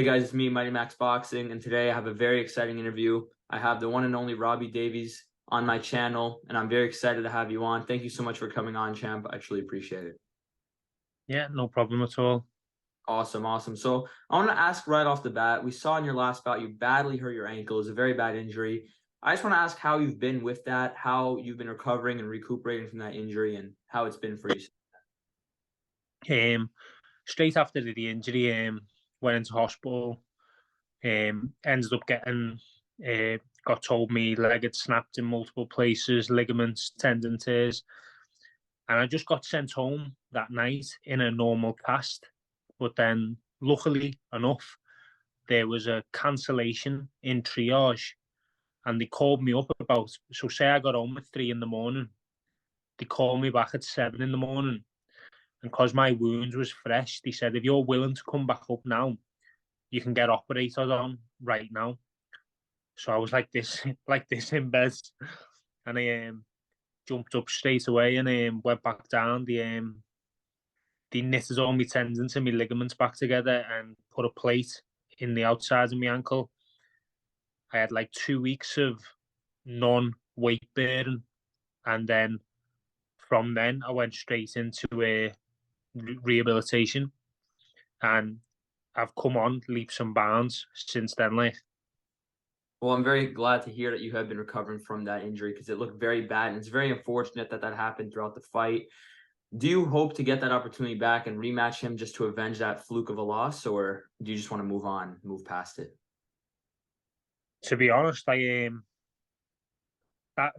Hey guys, it's me, Mighty Max Boxing, and today I have a very exciting interview. I have the one and only Robbie Davies on my channel, and I'm very excited to have you on. Thank you so much for coming on, champ. I truly appreciate it. Yeah, no problem at all. Awesome, awesome. So I want to ask right off the bat, we saw in your last bout you badly hurt your ankle. It was a very bad injury. I just want to ask how you've been with that, how you've been recovering and recuperating from that injury, and how it's been for you. Straight after the injury, went into hospital. Ended up getting, got told me leg had snapped in multiple places, ligaments, tendon tears, and I just got sent home that night in a normal cast. But then, luckily enough, there was a cancellation in triage, and they called me up about. So, say I got home at 3 in the morning, they called me back at 7 in the morning. And because my wound was fresh, they said, if you're willing to come back up now, you can get operated on right now. So I was like this, like this in bed, and I jumped up straight away and went back down. They knitted all my tendons and my ligaments back together and put a plate in the outside of my ankle. I had like 2 weeks of non-weight bearing, and then from then I went straight into rehabilitation, and I've come on leaps and bounds since then. Like, Well, I'm very glad to hear that you have been recovering from that injury because it looked very bad, and it's very unfortunate that that happened throughout the fight. Do you hope to get that opportunity back and rematch him just to avenge that fluke of a loss, or do you just want to move on, move past it? to be honest,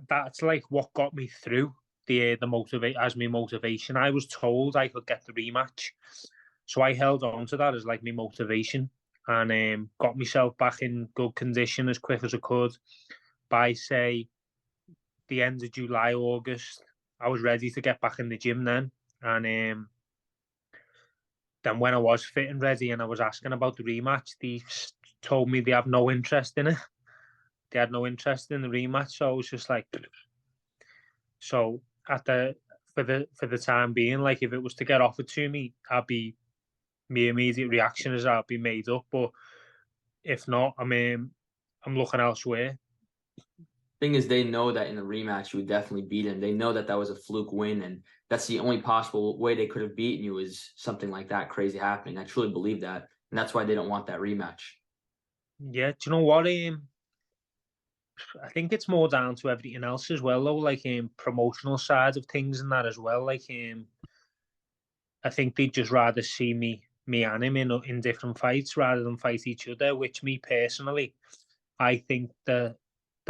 that's like what got me through the motivate as my motivation. I was told I could get the rematch, so I held on to that as like my motivation, and got myself back in good condition as quick as I could. By say the end of July, August, I was ready to get back in the gym then, and then when I was fit and ready, and I was asking about the rematch, they told me they have no interest in it. They had no interest in the rematch, so I was just like, so at the for the time being, like if it was to get offered to me, my immediate reaction is I'd be made up. But if not, I'm looking elsewhere. Thing is, they know that in the rematch you would definitely beat him. They know that that was a fluke win, and that's the only possible way they could have beaten you is something like that crazy happening. I truly believe that, and that's why they don't want that rematch. Yeah, do you know what? I think it's more down to everything else as well, though. Like promotional side of things and that as well. Like I think they'd just rather see me and him in different fights rather than fight each other. Which me personally, I think the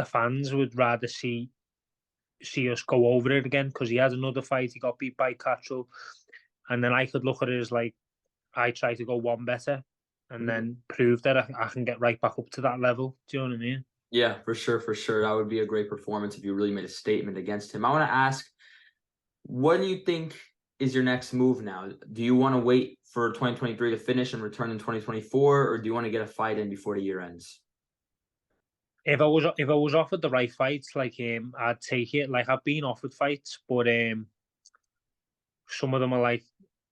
fans would rather see us go over it again because he had another fight. He got beat by Cattrall, and then I could look at it as like I try to go one better, and Mhm. then prove that I can get right back up to that level. Do you know what I mean? Yeah, for sure, for sure. That would be a great performance if you really made a statement against him. I want to ask, what do you think is your next move now? Do you want to wait for 2023 to finish and return in 2024, or do you want to get a fight in before the year ends? If I was offered the right fights, like I'd take it. Like I've been offered fights, but some of them are like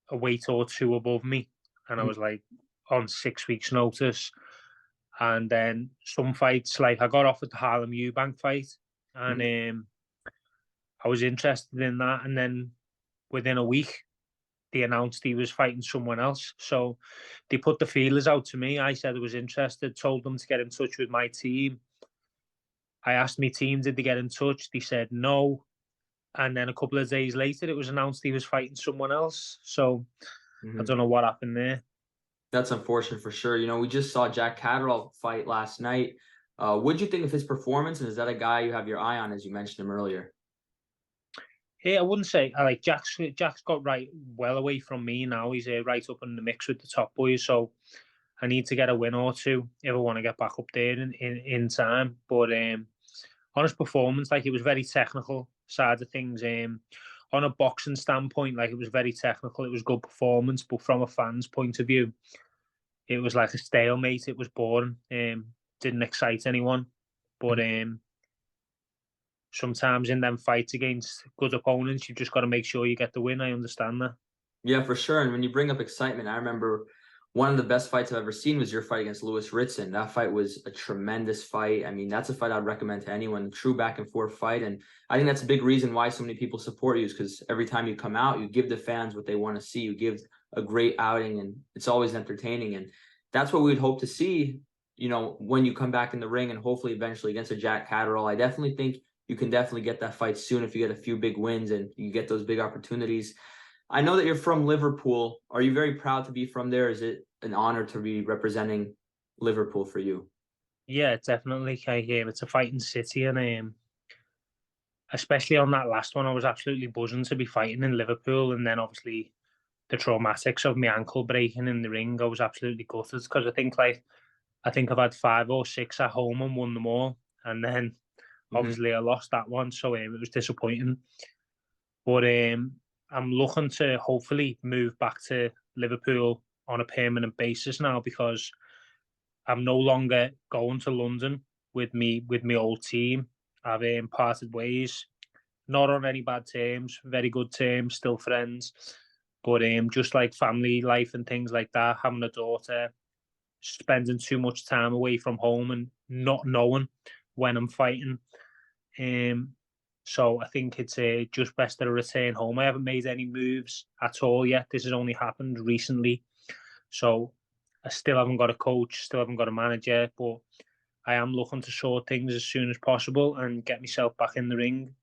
a weight or two above me, and I Mhm. was like on 6 weeks' notice. And then some fights, like I got offered the Harlem Eubank fight, and Mhm. I was interested in that. And then within a week, they announced he was fighting someone else. So they put the feelers out to me. I said I was interested, told them to get in touch with my team. I asked my team, did they get in touch? They said no. And then a couple of days later, it was announced he was fighting someone else. So I Mhm. don't know what happened there. That's unfortunate for sure. You know, we just saw Jack Catterall fight last night. What'd you think of his performance? And is that a guy you have your eye on, as you mentioned him earlier? Yeah, I wouldn't say I like Jack's. Jack's got right well away from me now. He's right up in the mix with the top boys. So I need to get a win or two if I want to get back up there in time. But on his performance, like it was very technical side of things. On a boxing standpoint, like it was very technical. It was good performance, but from a fan's point of view, it was like a stalemate. It was boring. Didn't excite anyone. But Mhm. sometimes in them fights against good opponents, you've just got to make sure you get the win. I understand that. Yeah, for sure. And when you bring up excitement, I remember one of the best fights I've ever seen was your fight against Lewis Ritson. That fight was a tremendous fight. I mean, that's a fight I'd recommend to anyone, a true back and forth fight. And I think that's a big reason why so many people support you, is because every time you come out, you give the fans what they want to see. You give a great outing, and it's always entertaining. And that's what we'd hope to see, when you come back in the ring and hopefully eventually against a Jack Catterall. I definitely think you can definitely get that fight soon if you get a few big wins and you get those big opportunities. I know that you're from Liverpool. Are you very proud to be from there? Is it an honor to be representing Liverpool for you? Yeah, definitely. It's a fighting city, and especially on that last one, I was absolutely buzzing to be fighting in Liverpool, and then obviously the traumatics of my ankle breaking in the ring, I was absolutely gutted because I think I've had 5 or 6 at home and won them all, and then Hmm. obviously I lost that one, so it was disappointing. But I'm looking to hopefully move back to Liverpool on a permanent basis now, because I'm no longer going to London with me old team. I've parted ways, not on any bad terms, very good terms, still friends. But just like family life and things like that, having a daughter, spending too much time away from home and not knowing when I'm fighting. Um, so I think it's just best to return home. I haven't made any moves at all yet. This has only happened recently. So I still haven't got a coach, still haven't got a manager, but I am looking to sort things as soon as possible and get myself back in the ring.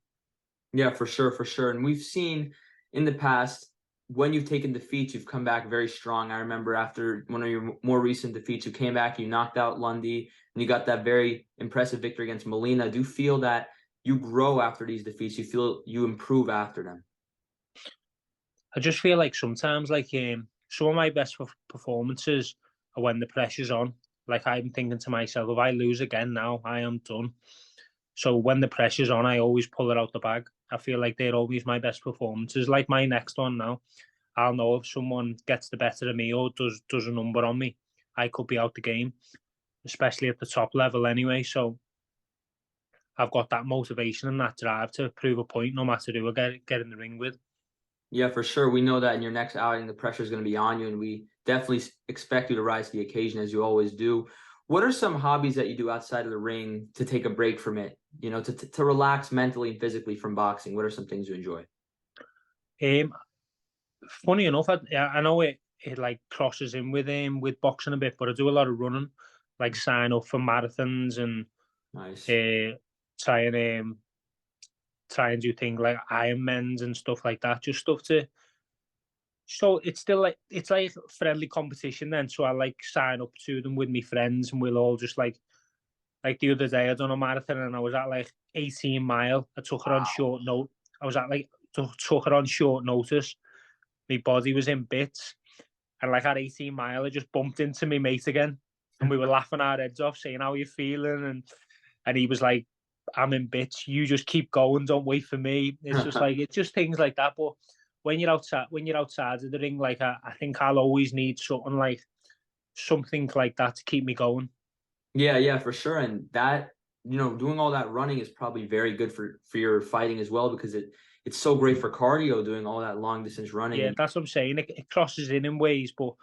Yeah, for sure, for sure. And we've seen in the past when you've taken defeats, you've come back very strong. I remember after one of your more recent defeats, you came back, you knocked out Lundy, and you got that very impressive victory against Molina. Do you feel that you grow after these defeats? You feel you improve after them? I just feel like sometimes, like some of my best performances are when the pressure's on. Like I'm thinking to myself, if I lose again now, I am done. So when the pressure's on, I always pull it out the bag. I feel like they're always my best performances. Like my next one now, I'll know if someone gets the better of me or does a number on me, I could be out the game, especially at the top level anyway. So I've got that motivation and that drive to prove a point, no matter who I get in the ring with. Yeah, for sure. We know that in your next outing, the pressure is going to be on you, and we definitely expect you to rise to the occasion as you always do. What are some hobbies that you do outside of the ring to take a break from it? To relax mentally and physically from boxing. What are some things you enjoy? Um, Funny enough, I know it like crosses in with boxing a bit, but I do a lot of running, like sign up for marathons and Nice. uh, try and try and do things like Ironmans and stuff like that. Just stuff to so it's still like it's like friendly competition then. So I like sign up to them with my friends, and we'll all just like the other day I done a marathon and I was at like 18 mile. I took her on short note. I was at like took her on short notice. My body was in bits. And like at 18 mile, I just bumped into my mate again. And we were laughing our heads off, saying, "How are you feeling?" And he was like, "I'm in bits. You just keep going. Don't wait for me." It's just things like that. But when you're outside of the ring, like I think I'll always need something like that to keep me going. Yeah, yeah, for sure. And that, doing all that running is probably very good for your fighting as well, because it's so great for cardio doing all that long distance running. Yeah, And that's what I'm saying. It crosses in ways, but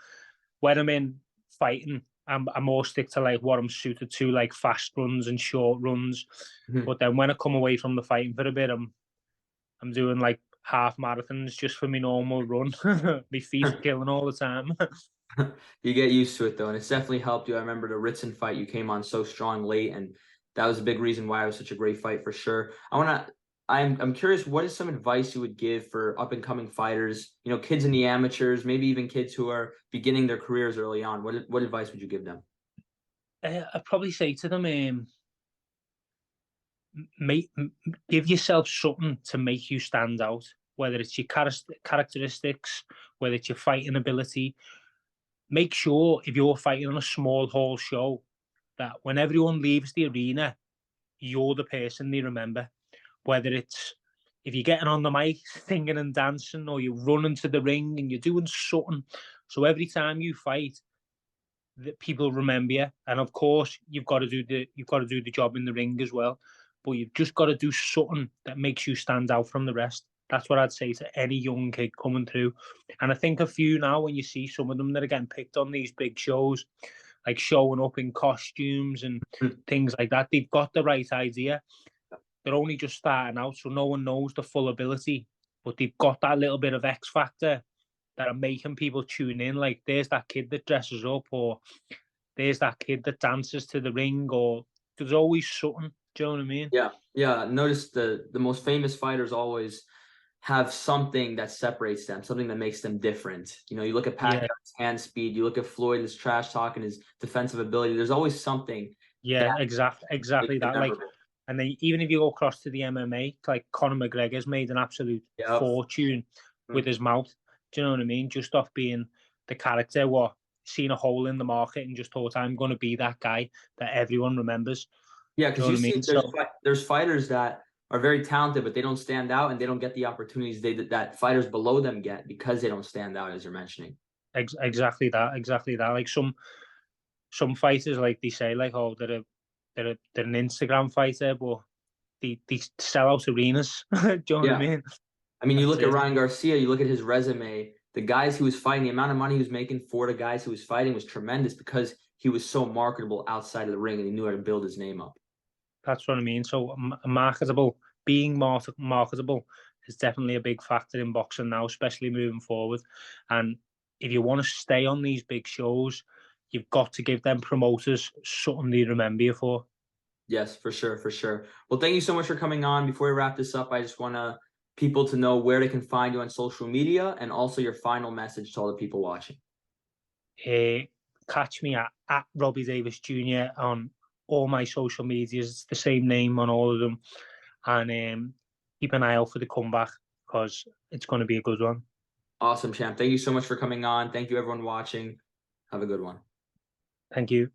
when I'm in fighting, I more stick to like what I'm suited to, like fast runs and short runs. Mhm. But then when I come away from the fighting for a bit, I'm doing like half marathons just for my normal run. My feet are killing all the time. You get used to it though, and it's definitely helped you. I remember the Ritson fight, you came on so strong late, and that was a big reason why it was such a great fight for sure. I'm curious, what is some advice you would give for up and coming fighters, kids in the amateurs, maybe even kids who are beginning their careers early on? What advice would you give them? I'd probably say to them, make give yourself something to make you stand out. Whether it's your characteristics, whether it's your fighting ability, make sure if you're fighting on a small hall show that when everyone leaves the arena, you're the person they remember. Whether it's if you're getting on the mic, singing and dancing, or you're running to the ring and you're doing something. So every time you fight, that people remember you. And of course, you've got to do the job in the ring as well. But you've just got to do something that makes you stand out from the rest. That's what I'd say to any young kid coming through. And I think a few now, when you see some of them that are getting picked on these big shows, like showing up in costumes and Mm. things like that, they've got the right idea. They're only just starting out, so no one knows the full ability, but they've got that little bit of X factor that are making people tune in. Like, there's that kid that dresses up, or there's that kid that dances to the ring, or there's always something. Do you know what I mean? Yeah, yeah. Notice the most famous fighters always have something that separates them, something that makes them different. You know, you look at Yeah, Pacquiao's hand speed, you look at Floyd, his trash talk and his defensive ability. There's always something that yeah, makes exactly them that. Like, memorable. and then even if you go across to the MMA, like Conor McGregor's made an absolute Yep. fortune with Mm. his mouth. Do you know what I mean? Just off being the character, what seen a hole in the market and just thought, I'm going to be that guy that everyone remembers. Yeah, Do you because know you what I see mean? So there's fighters that are very talented, but they don't stand out and they don't get the opportunities that fighters below them get because they don't stand out, as you're mentioning. exactly that, exactly that. Like some fighters, like they say, like, oh, they're an Instagram fighter, but they sell out arenas. Do you know what I Yeah. mean? I mean, you That's look at it. Ryan Garcia, you look at his resume, the guys he was fighting, the amount of money he was making for the guys he was fighting was tremendous because he was so marketable outside of the ring and he knew how to build his name up. That's what I mean. So marketable, being marketable is definitely a big factor in boxing now, especially moving forward. And if you want to stay on these big shows, you've got to give them promoters something they remember you for. Yes, for sure, for sure. Well, thank you so much for coming on. Before we wrap this up, I just want to people to know where they can find you on social media and also your final message to all the people watching. Uh, Catch me at Robbie Davies Jr. on all my social medias. It's the same name on all of them. And keep an eye out for the comeback because it's going to be a good one. Awesome, champ. Thank you so much for coming on. Thank you, everyone watching. Have a good one. Thank you.